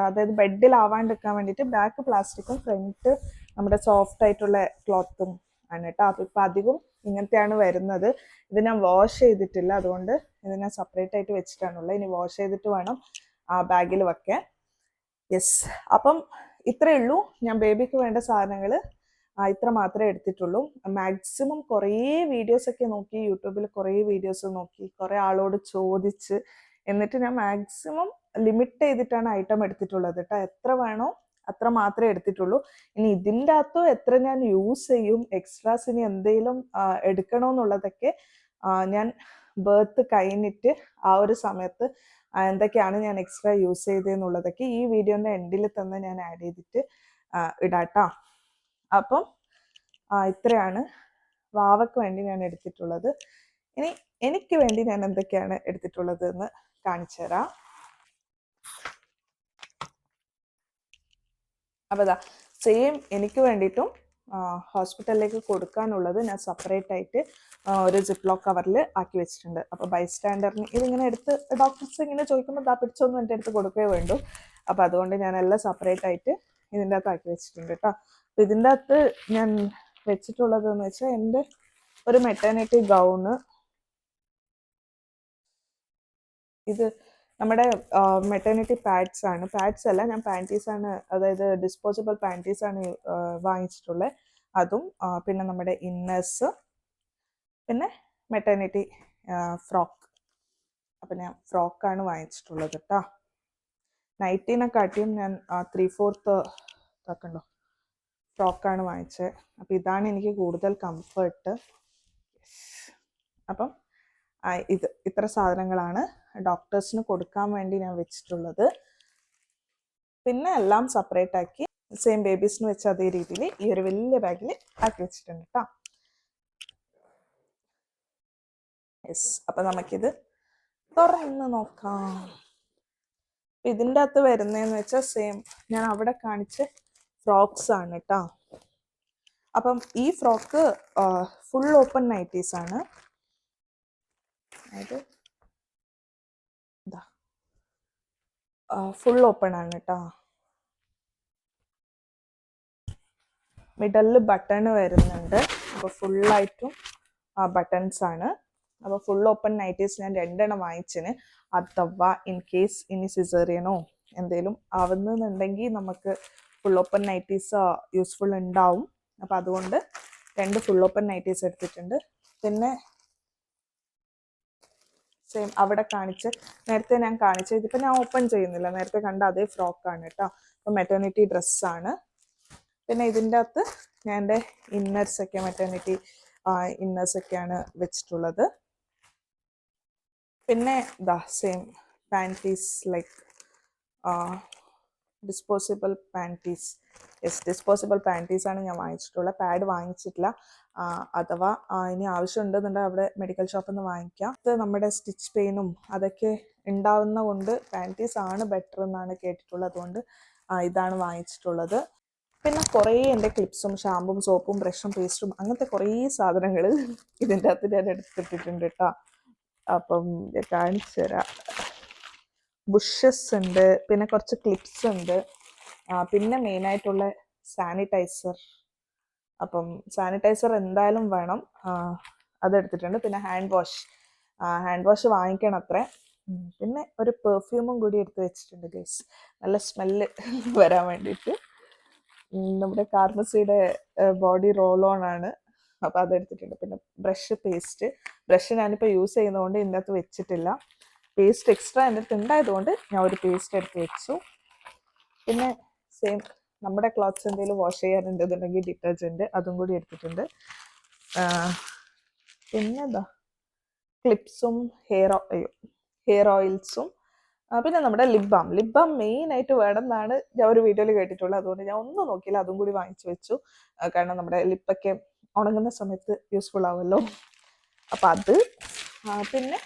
അതായത് ബെഡിലാവാണ്ടിരിക്കാൻ വേണ്ടിയിട്ട് ബാക്ക് പ്ലാസ്റ്റിക്കും ഫ്രണ്ട് നമ്മുടെ സോഫ്റ്റ് ആയിട്ടുള്ള ക്ലോത്തും ആണ് കേട്ടോ. അപ്പം ഇപ്പം അധികം ഇങ്ങനത്തെയാണ് വരുന്നത്. ഇത് ഞാൻ വാഷ് ചെയ്തിട്ടില്ല, അതുകൊണ്ട് ഇത് ഞാൻ സെപ്പറേറ്റ് ആയിട്ട് വെച്ചിട്ടാണുള്ളത്. ഇനി വാഷ് ചെയ്തിട്ട് വേണം ബാഗിൽ വെക്കാൻ. യെസ്, അപ്പം ഇത്രയേ ഉള്ളൂ. ഞാൻ ബേബിക്ക് വേണ്ട സാധനങ്ങൾ ഇത്ര മാത്രമേ എടുത്തിട്ടുള്ളൂ. മാക്സിമം കുറേ വീഡിയോസൊക്കെ നോക്കി, യൂട്യൂബിൽ കുറേ വീഡിയോസ് നോക്കി, കുറേ ആളോട് ചോദിച്ച്, എന്നിട്ട് ഞാൻ മാക്സിമം ലിമിറ്റ് ചെയ്തിട്ടാണ് ഐറ്റം എടുത്തിട്ടുള്ളത് കേട്ടോ. എത്ര വേണോ അത്ര മാത്രമേ എടുത്തിട്ടുള്ളൂ. ഇനി ഇതിൻ്റെ അകത്തോ എത്ര ഞാൻ യൂസ് ചെയ്യും, എക്സ്ട്രാസ് ഇനി എന്തെങ്കിലും എടുക്കണമെന്നുള്ളതൊക്കെ ഞാൻ ബർത്ത് കഴിഞ്ഞിട്ട് ആ ഒരു സമയത്ത് എന്തൊക്കെയാണ് ഞാൻ എക്സ്ട്രാ യൂസ് ചെയ്തതെന്നുള്ളതൊക്കെ ഈ വീഡിയോൻ്റെ എൻഡിൽ തന്നെ ഞാൻ ആഡ് ചെയ്തിട്ട് ഇടാട്ടോ. അപ്പം ഇത്രയാണ് വാവയ്ക്ക് വേണ്ടി ഞാൻ എടുത്തിട്ടുള്ളത്. ഇനി എനിക്ക് വേണ്ടി ഞാൻ എന്തൊക്കെയാണ് എടുത്തിട്ടുള്ളത് എന്ന് കാണിച്ചു തരാം. അപ്പോൾ ഇതാ സെയിം എനിക്ക് വേണ്ടിയിട്ടും ഹോസ്പിറ്റലിലേക്ക് കൊടുക്കാനുള്ളത് ഞാൻ സെപ്പറേറ്റ് ആയിട്ട് ഒരു ജിപ്ലോക്ക് കവറിൽ ആക്കി വെച്ചിട്ടുണ്ട്. അപ്പോൾ ബൈസ്റ്റാൻഡറിന് ഇതിങ്ങനെ എടുത്ത് ഡോക്ടേഴ്സ് ഇങ്ങനെ ചോദിക്കുമ്പോൾ ദാ പിടിച്ചൊന്നും എൻ്റെ അടുത്ത് കൊടുക്കുകയേ വേണ്ടൂ. അപ്പോൾ അതുകൊണ്ട് ഞാനെല്ലാം സെപ്പറേറ്റ് ആയിട്ട് ഇതിൻ്റെ അകത്ത് ആക്കി വെച്ചിട്ടുണ്ട് കേട്ടോ. അപ്പോൾ ഇതിൻ്റെ അകത്ത് ഞാൻ വെച്ചിട്ടുള്ളതെന്ന് വെച്ചാൽ എൻ്റെ ഒരു മെറ്റേണിറ്റി ഗൗണ്, ഇത് നമ്മുടെ മെറ്റേണിറ്റി പാഡ്സ് ആണ്. പാഡ്സ് അല്ല, ഞാൻ പാൻറ്റീസാണ്, അതായത് ഡിസ്പോസിബിൾ പാൻറ്റീസാണ് വാങ്ങിച്ചിട്ടുള്ളത്. അതും പിന്നെ നമ്മുടെ ഇന്നേഴ്സ്, പിന്നെ മെറ്റേണിറ്റി ഫ്രോക്ക്. അപ്പം ഞാൻ ഫ്രോക്കാണ് വാങ്ങിച്ചിട്ടുള്ളത് കേട്ടോ. നൈറ്റീനെക്കാട്ടിയും ഞാൻ 3/4 ഇതാക്കണ്ടോ ഫ്രോക്കാണ് വാങ്ങിച്ചത്. അപ്പം ഇതാണ് എനിക്ക് കൂടുതൽ കംഫർട്ട്. അപ്പം ഇത് ഇത്ര സാധനങ്ങളാണ് ഡോക്ടേഴ്സിന് കൊടുക്കാൻ വേണ്ടി ഞാൻ വെച്ചിട്ടുള്ളത്. പിന്നെ എല്ലാം സെപ്പറേറ്റ് ആക്കി സെയിം ബേബീസിന് വെച്ച അതേ രീതിയിൽ ഈ ഒരു വലിയ ബാഗിൽ ആക്കി വെച്ചിട്ടുണ്ട് കേട്ടോ. യെസ്, അപ്പം നമുക്കിത് തുറന്ന് നോക്കാം. ഇതിൻ്റെ അകത്ത് വരുന്നതെന്ന് വെച്ചാൽ സെയിം ഞാൻ അവിടെ കാണിച്ച ഫ്രോക്സ് ആണ് കേട്ടോ. അപ്പം ഈ ഫ്രോക്ക് ഫുൾ ഓപ്പൺ നൈറ്റീസ് ആണ്. അതായത് ഫുൾ ഓപ്പൺ ആണ് കേട്ടോ. മിഡലിൽ ബട്ടൺ വരുന്നുണ്ട്. അപ്പോൾ ഫുള്ളായിട്ടും ബട്ടൺസ് ആണ്. അപ്പോൾ ഫുൾ ഓപ്പൺ നൈറ്റീസ് ഞാൻ 2 എണ്ണം വാങ്ങിച്ചിന്. അഥവാ ഇൻ കേസ് ഇനി സിസേറിയനോ എന്തെങ്കിലും ആവുന്നുണ്ടെങ്കിൽ നമുക്ക് ഫുൾ ഓപ്പൺ നൈറ്റീസ് യൂസ്ഫുൾ ഉണ്ടാവും. അപ്പോൾ അതുകൊണ്ട് 2 ഫുൾ ഓപ്പൺ നൈറ്റീസ് എടുത്തിട്ടുണ്ട്. പിന്നെ സെയിം അവിടെ കാണിച്ച് നേരത്തെ ഞാൻ കാണിച്ച, ഇതിപ്പോൾ ഞാൻ ഓപ്പൺ ചെയ്യുന്നില്ല, നേരത്തെ കണ്ട അതേ ഫ്രോക്കാണ് കേട്ടോ. അപ്പം മെറ്റേണിറ്റി ഡ്രസ്സാണ്. പിന്നെ ഇതിൻ്റെ അകത്ത് ഞാൻ എൻ്റെ ഇന്നേഴ്സൊക്കെ മെറ്റേണിറ്റി ഇന്നേഴ്സൊക്കെയാണ് വെച്ചിട്ടുള്ളത്. പിന്നെ same panties like disposable panties. Disposable പാൻറ്റീസാണ് ഞാൻ വാങ്ങിച്ചിട്ടുള്ളത്. പാഡ് വാങ്ങിച്ചിട്ടില്ല. അഥവാ ഇനി ആവശ്യമുണ്ടെന്നുണ്ടെങ്കിൽ അവിടെ മെഡിക്കൽ ഷോപ്പിൽ നിന്ന് വാങ്ങിക്കാം. ഇത് നമ്മുടെ സ്റ്റിച്ച് പെയിനും അതൊക്കെ ഉണ്ടാവുന്ന കൊണ്ട് പാൻറ്റീസ് ആണ് ബെറ്റർ എന്നാണ് കേട്ടിട്ടുള്ളത്. അതുകൊണ്ട് ഇതാണ് വാങ്ങിച്ചിട്ടുള്ളത്. പിന്നെ കുറേ എൻ്റെ ക്ലിപ്സും ഷാമ്പും സോപ്പും ബ്രഷും പേസ്റ്റും അങ്ങനത്തെ കുറേ സാധനങ്ങൾ ഇതിൻ്റെ അകത്ത് ഞാൻ എടുത്തിട്ടിട്ടുണ്ട് കേട്ടോ. അപ്പം ഞാൻ കാണിച്ചു തരാം. ബുഷസ് ഉണ്ട്, പിന്നെ കുറച്ച് ക്ലിപ്സ് ഉണ്ട്, പിന്നെ മെയിനായിട്ടുള്ള സാനിറ്റൈസർ. അപ്പം സാനിറ്റൈസർ എന്തായാലും വേണം, അതെടുത്തിട്ടുണ്ട്. പിന്നെ ഹാൻഡ് വാഷ് വാങ്ങിക്കണം അത്രേ. പിന്നെ ഒരു പെർഫ്യൂമും കൂടി എടുത്ത് വെച്ചിട്ടുണ്ട് ഗൈസ്, നല്ല സ്മെല്ല് വരാൻ വേണ്ടിയിട്ട്. നമ്മുടെ കാർമസിയുടെ ബോഡി റോൾ ഓൺ ആണ്, അപ്പോൾ അതെടുത്തിട്ടുണ്ട്. പിന്നെ ബ്രഷ് ഞാനിപ്പോൾ യൂസ് ചെയ്യുന്നതുകൊണ്ട് ഇതിൻ്റെ അകത്ത് വെച്ചിട്ടില്ല. പേസ്റ്റ് എക്സ്ട്രാ എൻ്റെ അടുത്ത് ഉണ്ടായതുകൊണ്ട് ഞാൻ ഒരു പേസ്റ്റ് എടുത്ത് വെച്ചു. പിന്നെ സെയിം നമ്മുടെ ക്ലോത്ത്സ് എന്തെങ്കിലും വാഷ് ചെയ്യാനുണ്ടെന്നുണ്ടെങ്കിൽ ഡിറ്റർജൻറ്റ് അതും കൂടി എടുത്തിട്ടുണ്ട്. പിന്നെ ക്ലിപ്സും ഹെയർ ഓയിൽസും പിന്നെ നമ്മുടെ ലിപ് ബാം മെയിനായിട്ട് വേണം എന്നാണ് ഞാൻ ഒരു വീഡിയോയിൽ കേട്ടിട്ടുള്ളത്. അതുകൊണ്ട് ഞാൻ ഒന്നും നോക്കിയില്ല, അതും കൂടി വാങ്ങിച്ചു വെച്ചു. കാരണം നമ്മുടെ ലിപ്പൊക്കെ ഉണങ്ങുന്ന സമയത്ത് യൂസ്ഫുൾ ആവുമല്ലോ. അപ്പം അത് പിന്നെ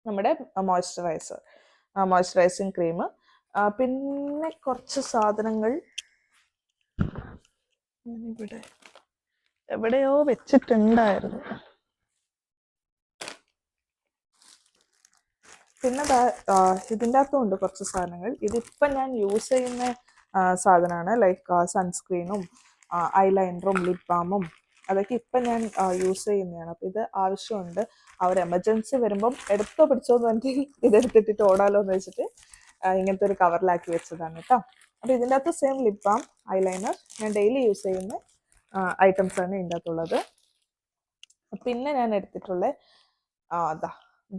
നമ്മുടെ മോയ്സ്ചറൈസിങ് ക്രീം, പിന്നെ കുറച്ച് സാധനങ്ങൾ ഞാനിവിടെ എവിടെയോ വെച്ചിട്ടുണ്ടായിരുന്നു. പിന്നെ ഇതിൻ്റെ അകത്തും ഉണ്ട് കുറച്ച് സാധനങ്ങൾ. ഇതിപ്പം ഞാൻ യൂസ് ചെയ്യുന്ന സാധനമാണ്, ലൈക്ക് സൺസ്ക്രീനും ഐലൈനറും ലിപ് ബാമും അതൊക്കെ ഇപ്പം ഞാൻ യൂസ് ചെയ്യുന്നതാണ്. അപ്പം ഇത് ആവശ്യമുണ്ട്. ഒരു എമർജൻസി വരുമ്പം എടുത്തോ പിടിച്ചോ എന്ന് പറഞ്ഞിട്ട് ഇതെടുത്തിട്ടിട്ട് ഓടാലോ എന്ന് വെച്ചിട്ട് ഇങ്ങനത്തെ ഒരു കവറിലാക്കി വെച്ചതാണ് കേട്ടോ. അപ്പോൾ ഇതിൻ്റെ അകത്ത് സെയിം ലിപ് ബാം, ഐലൈനർ ഞാൻ ഡെയിലി യൂസ് ചെയ്യുന്ന ഐറ്റംസാണ് ഇതിൻ്റെ അകത്തുള്ളത്. പിന്നെ ഞാൻ എടുത്തിട്ടുള്ള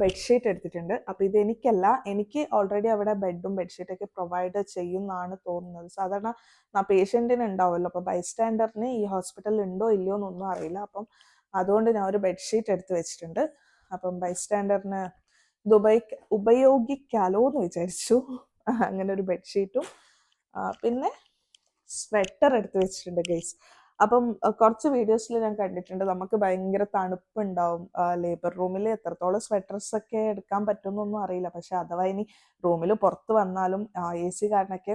ബെഡ്ഷീറ്റ് എടുത്തിട്ടുണ്ട്. അപ്പോൾ ഇത് എനിക്ക് ഓൾറെഡി അവിടെ ബെഡും ബെഡ്ഷീറ്റൊക്കെ പ്രൊവൈഡ് ചെയ്യുന്നതാണ് തോന്നുന്നത്. സാധാരണ പേഷ്യൻറ്റിന് ഉണ്ടാവുമല്ലോ, അപ്പോൾ ബൈസ്റ്റാൻഡറിന് ഈ ഹോസ്പിറ്റലിൽ ഉണ്ടോ ഇല്ലയോ എന്നൊന്നും അറിയില്ല. അപ്പം അതുകൊണ്ട് ഞാൻ ഒരു ബെഡ്ഷീറ്റ് എടുത്ത് വെച്ചിട്ടുണ്ട്. അപ്പം ബൈസ്റ്റാൻഡറിന് ഇത് ഉപയോഗിക്കാലോ എന്ന് വിചാരിച്ചു. അങ്ങനെ ഒരു ബെഡ്ഷീറ്റും പിന്നെ സ്വെറ്റർ എടുത്ത് വെച്ചിട്ടുണ്ട് ഗൈസ്. അപ്പം കുറച്ച് വീഡിയോസിൽ ഞാൻ കണ്ടിട്ടുണ്ട് നമുക്ക് ഭയങ്കര തണുപ്പുണ്ടാവും ലേബർ റൂമിൽ. എത്രത്തോളം സ്വെറ്റേഴ്സ് ഒക്കെ എടുക്കാൻ പറ്റുമെന്നൊന്നും അറിയില്ല. പക്ഷെ അഥവാ ഇനി റൂമിൽ പുറത്ത് വന്നാലും AC കാരണമൊക്കെ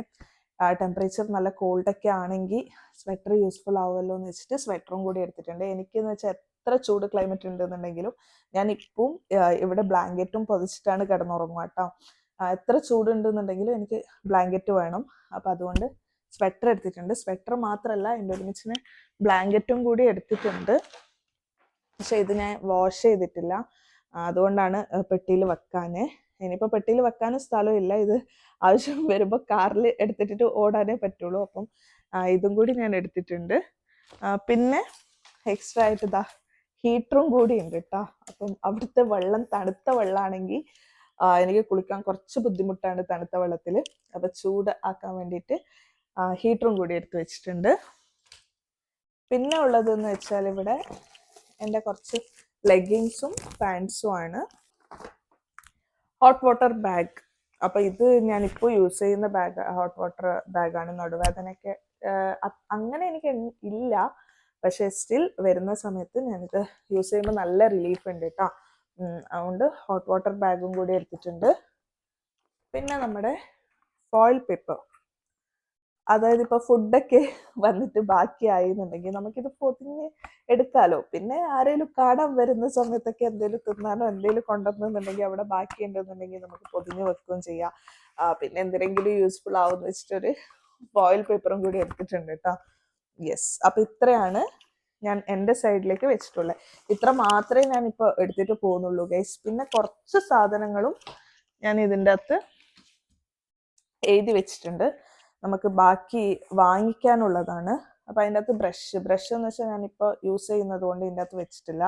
ടെമ്പറേച്ചർ നല്ല കോൾഡൊക്കെ ആണെങ്കിൽ സ്വെറ്റർ യൂസ്ഫുൾ ആവുമല്ലോ എന്ന് വെച്ചിട്ട് സ്വെറ്ററും കൂടി എടുത്തിട്ടുണ്ട്. എനിക്കെന്ന് വെച്ചാൽ എത്ര ചൂട് ക്ലൈമറ്റ് ഉണ്ടെന്നുണ്ടെങ്കിലും ഞാൻ ഇപ്പം ഇവിടെ ബ്ലാങ്കറ്റും പൊതിച്ചിട്ടാണ് കിടന്നുറങ്ങുക കേട്ടോ. എത്ര ചൂടുണ്ടെന്നുണ്ടെങ്കിലും എനിക്ക് ബ്ലാങ്കറ്റ് വേണം. അപ്പം അതുകൊണ്ട് സ്വെറ്റർ എടുത്തിട്ടുണ്ട്. സ്വെറ്റർ മാത്രമല്ല എൻ്റെ ഒരുമിച്ചിന് ബ്ലാങ്കറ്റും കൂടി എടുത്തിട്ടുണ്ട്. പക്ഷെ ഇത് ഞാൻ വാഷ് ചെയ്തിട്ടില്ല, അതുകൊണ്ടാണ് പെട്ടിയിൽ വെക്കാൻ. ഇനിയിപ്പോൾ പെട്ടിയിൽ വെക്കാനും സ്ഥലമില്ല. ഇത് ആവശ്യം വരുമ്പോൾ കാറിൽ എടുത്തിട്ട് ഓടാനേ പറ്റുള്ളൂ. അപ്പം ഇതും കൂടി ഞാൻ എടുത്തിട്ടുണ്ട്. പിന്നെ എക്സ്ട്രാ ആയിട്ട് ഹീറ്ററും കൂടി ഉണ്ട് കേട്ടോ. അപ്പം അവിടുത്തെ വെള്ളം തണുത്ത വെള്ളമാണെങ്കിൽ എനിക്ക് കുളിക്കാൻ കുറച്ച് ബുദ്ധിമുട്ടാണ് തണുത്ത വെള്ളത്തിൽ. അപ്പം ചൂട് ആക്കാൻ വേണ്ടിയിട്ട് ഹീറ്ററും കൂടി എടുത്ത് വെച്ചിട്ടുണ്ട്. പിന്നെ ഉള്ളതെന്ന് വെച്ചാൽ ഇവിടെ എൻ്റെ കുറച്ച് ലെഗിങ്സും പാൻസും ആണ്. Hot water bag. അപ്പം ഇത് ഞാനിപ്പോൾ യൂസ് ചെയ്യുന്ന ഹോട്ട് വാട്ടർ ബാഗാണ്. നടുവേദനയൊക്കെ അങ്ങനെ എനിക്ക് ഇല്ല, പക്ഷേ സ്റ്റിൽ വരുന്ന സമയത്ത് ഞാനിത് യൂസ് ചെയ്യുമ്പോൾ നല്ല റിലീഫ് ഉണ്ട് കേട്ടോ. അതുകൊണ്ട് ഹോട്ട് വാട്ടർ ബാഗും കൂടി എടുത്തിട്ടുണ്ട്. പിന്നെ നമ്മുടെ ഫോയിൽ പേപ്പർ, അതായത് ഇപ്പോൾ ഫുഡൊക്കെ വന്നിട്ട് ബാക്കിയായി എന്നുണ്ടെങ്കിൽ നമുക്കിത് പൊതിഞ്ഞ് എടുക്കാമല്ലോ. പിന്നെ ആരെങ്കിലും കാണാൻ വരുന്ന സമയത്തൊക്കെ എന്തെങ്കിലും തിന്നാനോ എന്തെങ്കിലും കൊണ്ടുവന്നുണ്ടെങ്കിൽ അവിടെ ബാക്കി ഉണ്ടെന്നുണ്ടെങ്കിൽ നമുക്ക് പൊതിഞ്ഞ് വെക്കുകയും ചെയ്യാം. പിന്നെ എന്തെങ്കിലും യൂസ്ഫുൾ ആവുമെന്ന് വെച്ചിട്ടൊരു ഫോയിൽ പേപ്പറും കൂടി എടുത്തിട്ടുണ്ട് കേട്ടോ. യെസ്, അപ്പം ഇത്രയാണ് ഞാൻ എൻ്റെ സൈഡിലേക്ക് വെച്ചിട്ടുള്ളത്. ഇത്ര മാത്രമേ ഞാനിപ്പോൾ എടുത്തിട്ട് പോകുന്നുള്ളൂ ഗൈസ്. പിന്നെ കുറച്ച് സാധനങ്ങളും ഞാൻ ഇതിൻ്റെ അകത്ത് എഴുതി വെച്ചിട്ടുണ്ട്, നമുക്ക് ബാക്കി വാങ്ങിക്കാനുള്ളതാണ്. അപ്പം അതിൻ്റെ അകത്ത് ബ്രഷ് എന്ന് വെച്ചാൽ ഞാനിപ്പോൾ യൂസ് ചെയ്യുന്നത് കൊണ്ട് ഇതിൻ്റെ അകത്ത് വെച്ചിട്ടില്ല.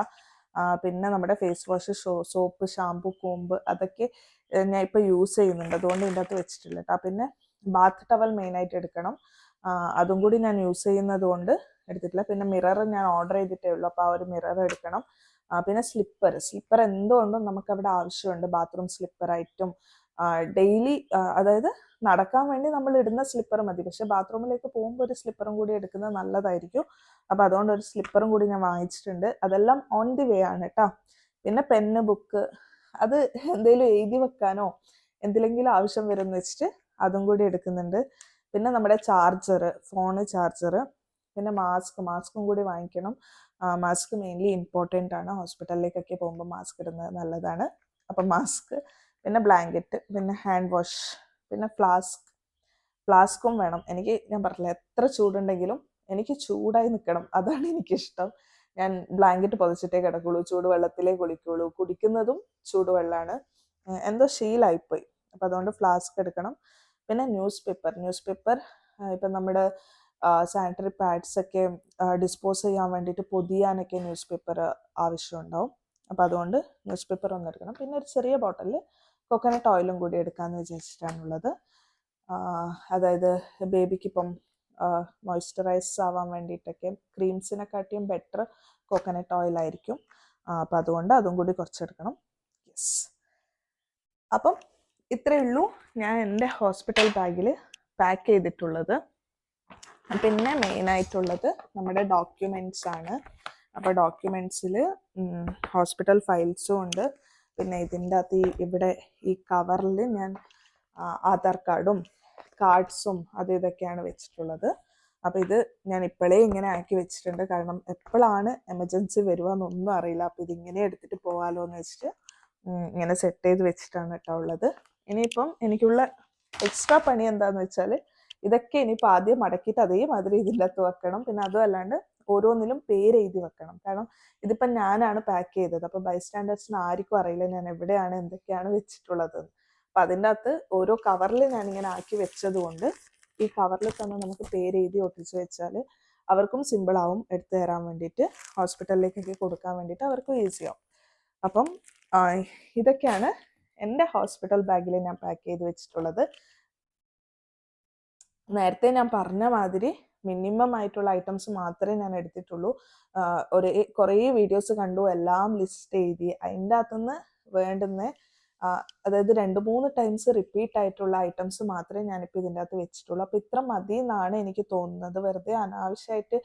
പിന്നെ നമ്മുടെ ഫേസ് വാഷ്, സോപ്പ്, ഷാമ്പു, കോമ്പ് അതൊക്കെ ഞാൻ ഇപ്പോൾ യൂസ് ചെയ്യുന്നുണ്ട്, അതുകൊണ്ട് ഇതിൻ്റെ അകത്ത് വെച്ചിട്ടില്ല കേട്ടോ. പിന്നെ ബാത്ത് ടവൽ മെയിനായിട്ട് എടുക്കണം. അതും കൂടി ഞാൻ യൂസ് ചെയ്യുന്നത് കൊണ്ട് എടുത്തിട്ടില്ല. പിന്നെ മിറർ ഞാൻ ഓർഡർ ചെയ്തിട്ടേ ഉള്ളൂ, അപ്പോൾ ആ ഒരു മിറർ എടുക്കണം. പിന്നെ സ്ലിപ്പർ എന്തുകൊണ്ടും നമുക്ക് അവിടെ ആവശ്യമുണ്ട്. ബാത്റൂം സ്ലിപ്പറായിട്ടും ഡെയിലി, അതായത് നടക്കാൻ വേണ്ടി നമ്മൾ ഇടുന്ന സ്ലിപ്പർ മതി, പക്ഷെ ബാത്റൂമിലേക്ക് പോകുമ്പോൾ ഒരു സ്ലിപ്പറും കൂടി എടുക്കുന്നത് നല്ലതായിരിക്കും. അപ്പോൾ അതുകൊണ്ട് ഒരു സ്ലിപ്പറും കൂടി ഞാൻ വാങ്ങിച്ചിട്ടുണ്ട്. അതെല്ലാം ഓൺ ദി വേ ആണ് കേട്ടോ. പിന്നെ പെന്ന്, ബുക്ക്, അത് എന്തെങ്കിലും എഴുതി വെക്കാനോ എന്തിലെങ്കിലും ആവശ്യം വരുമെന്ന് വെച്ചിട്ട് അതും കൂടി എടുക്കുന്നുണ്ട്. പിന്നെ നമ്മുടെ ഫോണ് ചാർജർ, പിന്നെ മാസ്കും കൂടി വാങ്ങിക്കണം. മാസ്ക് മെയിൻലി ഇമ്പോർട്ടൻ്റ് ആണ്. ഹോസ്പിറ്റലിലേക്കൊക്കെ പോകുമ്പോൾ മാസ്ക് ഇടുന്നത് നല്ലതാണ്. അപ്പം മാസ്ക്, പിന്നെ ബ്ലാങ്കറ്റ്, പിന്നെ ഹാൻഡ് വാഷ്, പിന്നെ ഫ്ലാസ്കും വേണം. ഞാൻ പറഞ്ഞില്ല, എത്ര ചൂടുണ്ടെങ്കിലും എനിക്ക് ചൂടായി നിൽക്കണം, അതാണ് എനിക്കിഷ്ടം. ഞാൻ ബ്ലാങ്കറ്റ് പൊതിച്ചിട്ടേ കിടക്കുള്ളൂ, ചൂടുവെള്ളത്തിലേ കുളിക്കുള്ളൂ. കുടിക്കുന്നതും ചൂടുവെള്ളമാണ്. എന്തോ ശീലമായിപ്പോയി. അപ്പം അതുകൊണ്ട് ഫ്ലാസ്ക് എടുക്കണം. പിന്നെ ന്യൂസ് പേപ്പർ ഇപ്പം നമ്മുടെ സാനിറ്ററി പാഡ്സ് ഒക്കെ ഡിസ്പോസ് ചെയ്യാൻ വേണ്ടിയിട്ട് പൊതിയാനൊക്കെ ന്യൂസ് പേപ്പർ ആവശ്യമുണ്ടാവും. അപ്പോൾ അതുകൊണ്ട് ന്യൂസ് പേപ്പർ ഒന്ന് എടുക്കണം. പിന്നെ ഒരു ചെറിയ ബോട്ടിലിൽ കോക്കനട്ട് ഓയിലും കൂടി എടുക്കാമെന്ന് വിചാരിച്ചിട്ടാണുള്ളത്. അതായത് ബേബിക്ക് ഇപ്പം മോയ്സ്ചറൈസ് ആവാൻ വേണ്ടിയിട്ടൊക്കെ ക്രീംസിനെക്കാട്ടിയും ബെറ്റർ കോക്കനട്ട് ഓയിലായിരിക്കും. അപ്പം അതുകൊണ്ട് അതും കൂടി കുറച്ചെടുക്കണം. യെസ്, അപ്പം ഇത്രയേ ഉള്ളൂ ഞാൻ എൻ്റെ ഹോസ്പിറ്റൽ ബാഗിൽ പാക്ക് ചെയ്തിട്ടുള്ളത്. പിന്നെ മെയിനായിട്ടുള്ളത് നമ്മുടെ ഡോക്യുമെൻറ്റ്സ് ആണ്. അപ്പോൾ ഡോക്യുമെൻറ്റ്സിൽ ഹോസ്പിറ്റൽ ഫയൽസും ഉണ്ട്. പിന്നെ ഇതിൻ്റെ അകത്ത് ഇവിടെ ഈ കവറിൽ ഞാൻ ആധാർ കാർഡ്സും ഇതൊക്കെയാണ് വെച്ചിട്ടുള്ളത്. അപ്പോൾ ഇത് ഞാൻ ഇപ്പോഴേ ഇങ്ങനെ ആക്കി വെച്ചിട്ടുണ്ട്, കാരണം എപ്പോഴാണ് എമർജൻസി വരിക എന്നൊന്നും അറിയില്ല. അപ്പോൾ ഇതിങ്ങനെ എടുത്തിട്ട് പോകാമല്ലോ എന്ന് വെച്ചിട്ട് ഇങ്ങനെ സെറ്റ് ചെയ്ത് വെച്ചിട്ടാണ് കേട്ടോ ഉള്ളത്. ഇനിയിപ്പം എനിക്കുള്ള എക്സ്ട്രാ പണി എന്താണെന്ന് വെച്ചാൽ ഇതൊക്കെ ഇനിയിപ്പോൾ ആദ്യം മടക്കിയിട്ട് അതേമാതിരി ഇതിൻ്റെ അകത്ത് വെക്കണം. പിന്നെ അതും അല്ലാണ്ട് ഓരോന്നിലും പേര് എഴുതി വെക്കണം. കാരണം ഇതിപ്പം ഞാനാണ് പാക്ക് ചെയ്തത്, അപ്പോൾ ബൈസ്റ്റാൻഡേഴ്സിന് ആർക്കും അറിയില്ല ഞാൻ എവിടെയാണ് എന്തൊക്കെയാണ് വെച്ചിട്ടുള്ളത്. അപ്പം അതിൻ്റെ അകത്ത് ഓരോ കവറിൽ ഞാനിങ്ങനെ ആക്കി വെച്ചത് കൊണ്ട് ഈ കവറിൽ തന്നെ നമുക്ക് പേര് എഴുതി ഒട്ടിച്ച് വെച്ചാൽ അവർക്കും സിമ്പിളാവും എടുത്തു തരാൻ വേണ്ടിയിട്ട്, ഹോസ്പിറ്റലിലേക്കൊക്കെ കൊടുക്കാൻ വേണ്ടിയിട്ട് അവർക്കും ഈസിയാവും. അപ്പം ഇതൊക്കെയാണ് എൻ്റെ ഹോസ്പിറ്റൽ ബാഗിൽ ഞാൻ പാക്ക് ചെയ്ത് വെച്ചിട്ടുള്ളത്. നേരത്തെ ഞാൻ പറഞ്ഞ മാതിരി മിനിമം ആയിട്ടുള്ള ഐറ്റംസ് മാത്രമേ ഞാൻ എടുത്തിട്ടുള്ളൂ. കുറേ വീഡിയോസ് കണ്ടു, എല്ലാം ലിസ്റ്റ് എഴുതി. അതിൻ്റെ അകത്തുനിന്ന് വേണ്ടുന്ന അതായത് 2-3 ടൈംസ് റിപ്പീറ്റ് ആയിട്ടുള്ള ഐറ്റംസ് മാത്രമേ ഞാനിപ്പോൾ ഇതിൻ്റെ അകത്ത് വെച്ചിട്ടുള്ളൂ. അപ്പോൾ ഇത്ര മതി എന്നാണ് എനിക്ക് തോന്നുന്നത്. വെറുതെ അനാവശ്യമായിട്ട്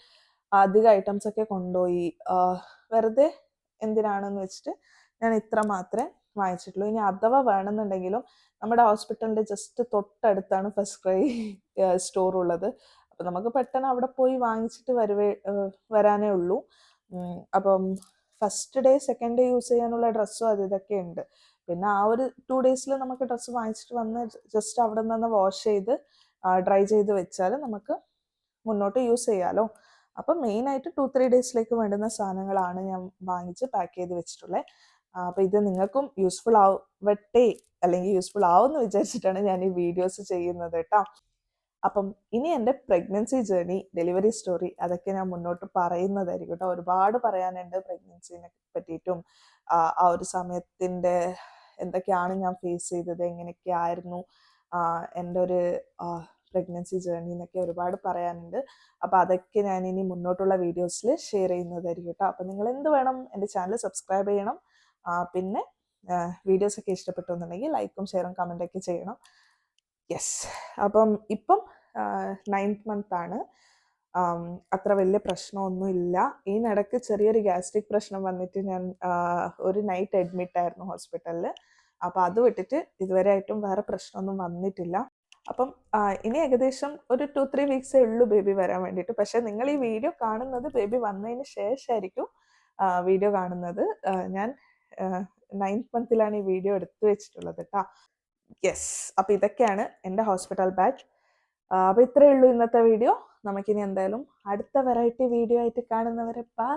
അധികം ഐറ്റംസ് ഒക്കെ കൊണ്ടുപോയി വെറുതെ എന്തിനാണെന്ന് വെച്ചിട്ട് ഞാൻ ഇത്ര മാത്രമേ വാങ്ങിച്ചിട്ടുള്ളൂ. ഇനി അഥവാ വേണമെന്നുണ്ടെങ്കിലും നമ്മുടെ ഹോസ്പിറ്റലിൻ്റെ ജസ്റ്റ് തൊട്ടടുത്താണ് ഫസ്റ്റ് ക്രൈ സ്റ്റോർ ഉള്ളത്. അപ്പം നമുക്ക് പെട്ടെന്ന് അവിടെ പോയി വാങ്ങിച്ചിട്ട് വരാനേ ഉള്ളൂ. അപ്പം first day second day use ചെയ്യാനുള്ള ഡ്രസ്സും ഇതൊക്കെ ഉണ്ട്. പിന്നെ ആ ഒരു 2 ഡേയ്സിൽ നമുക്ക് ഡ്രസ്സ് വാങ്ങിച്ചിട്ട് വന്ന് ജസ്റ്റ് അവിടെ നിന്ന് വാഷ് ചെയ്ത് ഡ്രൈ ചെയ്ത് വെച്ചാൽ നമുക്ക് മുന്നോട്ട് യൂസ് ചെയ്യാമല്ലോ. അപ്പം മെയിനായിട്ട് 2-3 ഡേയ്സിലേക്ക് വേണ്ടുന്ന സാധനങ്ങളാണ് ഞാൻ വാങ്ങിച്ച് പാക്ക് ചെയ്ത് വെച്ചിട്ടുള്ളത്. അപ്പോൾ ഇത് നിങ്ങൾക്കും യൂസ്ഫുൾ ആവട്ടെ, അല്ലെങ്കിൽ യൂസ്ഫുൾ ആവുമെന്ന് വിചാരിച്ചിട്ടാണ് ഞാൻ ഈ വീഡിയോസ് ചെയ്യുന്നത് കേട്ടോ. അപ്പം ഇനി എൻ്റെ പ്രഗ്നൻസി ജേർണി, ഡെലിവറി സ്റ്റോറി അതൊക്കെ ഞാൻ മുന്നോട്ട് പറയുന്നതായിരിക്കും കേട്ടോ. ഒരുപാട് പറയാനുണ്ട് പ്രഗ്നൻസിനെ പറ്റിയിട്ടും ആ ഒരു സമയത്തിൻ്റെ എന്തൊക്കെയാണ് ഞാൻ ഫേസ് ചെയ്തത്, എങ്ങനെയൊക്കെയായിരുന്നു എൻ്റെ ഒരു പ്രഗ്നൻസി ജേർണി എന്നൊക്കെ ഒരുപാട് പറയാനുണ്ട്. അപ്പോൾ അതൊക്കെ ഞാൻ ഇനി മുന്നോട്ടുള്ള വീഡിയോസിൽ ഷെയർ ചെയ്യുന്നതായിരിക്കും കേട്ടോ. അപ്പം നിങ്ങൾ എന്ത് വേണം, എൻ്റെ ചാനൽ സബ്സ്ക്രൈബ് ചെയ്യണം. പിന്നെ വീഡിയോസൊക്കെ ഇഷ്ടപ്പെട്ടു എന്നുണ്ടെങ്കിൽ ലൈക്കും ഷെയറും കമൻറ്റൊക്കെ ചെയ്യണം. യെസ്, അപ്പം ഇപ്പം 9th മന്ത് ആണ്. അത്ര വലിയ പ്രശ്നമൊന്നും ഇല്ല. ഇതിനിടയ്ക്ക് ചെറിയൊരു ഗ്യാസ്ട്രിക് പ്രശ്നം വന്നിട്ട് ഞാൻ ഒരു നൈറ്റ് അഡ്മിറ്റ് ആയിരുന്നു ഹോസ്പിറ്റലിൽ. അപ്പോൾ അത് വിട്ടിട്ട് ഇതുവരെ ആയിട്ടും വേറെ പ്രശ്നമൊന്നും വന്നിട്ടില്ല. അപ്പം ഇനി ഏകദേശം ഒരു 2-3 വീക്സേ ഉള്ളൂ ബേബി വരാൻ വേണ്ടിയിട്ട്. പക്ഷേ നിങ്ങൾ ഈ വീഡിയോ കാണുന്നത് ബേബി വന്നതിന് ശേഷമായിരിക്കും വീഡിയോ കാണുന്നത്. ഞാൻ 9th മന്തിലാണ് ഈ വീഡിയോ എടുത്തു വെച്ചിട്ടുള്ളത് കേട്ടോ. യെസ്, അപ്പോൾ ഇതൊക്കെയാണ് എൻ്റെ ഹോസ്പിറ്റൽ ബാഗ്. അപ്പോൾ ഇത്രയേ ഉള്ളൂ ഇന്നത്തെ വീഡിയോ. നമുക്കിനി എന്തായാലും അടുത്ത വെറൈറ്റി വീഡിയോ ആയിട്ട് കാണുന്നവരെ ബൈ.